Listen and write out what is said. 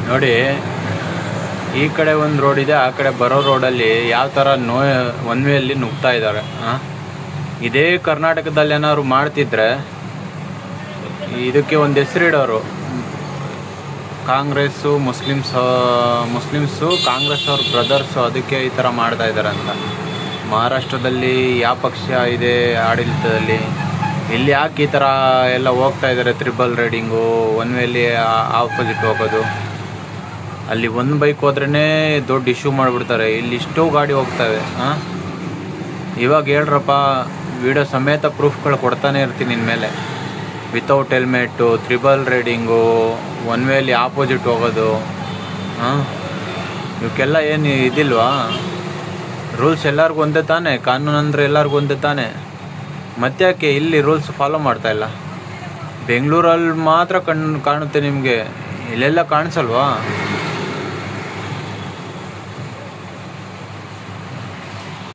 ನೋಡಿ, ಈ ಕಡೆ ಒಂದು ರೋಡ್ ಇದೆ, ಆ ಕಡೆ ಬರೋ ರೋಡಲ್ಲಿ ಯಾವ ಥರ ಒನ್ ವೇಯಲ್ಲಿ ನುಗ್ತಾ ಇದ್ದಾರೆ. ಇದೇ ಕರ್ನಾಟಕದಲ್ಲಿ ಏನಾದ್ರು ಮಾಡ್ತಿದ್ರೆ ಇದಕ್ಕೆ ಒಂದು ಹೆಸರಿಡೋರು. ಕಾಂಗ್ರೆಸ್ಸು ಮುಸ್ಲಿಮ್ಸು ಕಾಂಗ್ರೆಸ್ ಅವ್ರ ಬ್ರದರ್ಸು, ಅದಕ್ಕೆ ಈ ಥರ ಮಾಡ್ತಾ ಇದ್ದಾರೆ ಅಂತ. ಮಹಾರಾಷ್ಟ್ರದಲ್ಲಿ ಯಾವ ಪಕ್ಷ ಇದೆ ಆಡಳಿತದಲ್ಲಿ, ಇಲ್ಲಿ ಯಾಕೆ ಈ ಥರ ಎಲ್ಲ ಹೋಗ್ತಾ ಇದ್ದಾರೆ? ತ್ರಿಬಲ್ ರೈಡಿಂಗು, ಒನ್ ವೇಲಿ ಆಪೋಸಿಟ್ ಹೋಗೋದು. ಅಲ್ಲಿ ಒಂದು ಬೈಕ್ ಹೋದ್ರೇ ದೊಡ್ಡ ಇಶ್ಯೂ ಮಾಡಿಬಿಡ್ತಾರೆ. ಇಲ್ಲಿ ಇಷ್ಟೋ ಗಾಡಿ ಹೋಗ್ತವೆ. ಇವಾಗ ಹೇಳ್ರಪ್ಪ, ವಿಡಿಯೋ ಸಮೇತ ಪ್ರೂಫ್ಗಳು ಕೊಡ್ತಾನೆ ಇರ್ತೀನಿ ಇನ್ಮೇಲೆ. Without helmet, triple riding, one ವೇಲಿ ಆಪೋಸಿಟ್ ಹೋಗೋದು, ಇವಕ್ಕೆಲ್ಲ ಏನು ಇದಿಲ್ವಾ? ರೂಲ್ಸ್ ಎಲ್ಲರಿಗೂ ಒಂದೇ ತಾನೆ, ಕಾನೂನು ಅಂದರೆ ಎಲ್ಲರಿಗೂ ಒಂದೇ ತಾನೆ. ಮತ್ತ್ಯಾಕೆ ಇಲ್ಲಿ ರೂಲ್ಸ್ ಫಾಲೋ ಮಾಡ್ತಾಯಿಲ್ಲ? ಬೆಂಗಳೂರಲ್ಲಿ ಮಾತ್ರ ಕಾಣುತ್ತೆ ನಿಮಗೆ, ಇಲ್ಲೆಲ್ಲ ಕಾಣಿಸಲ್ವಾ?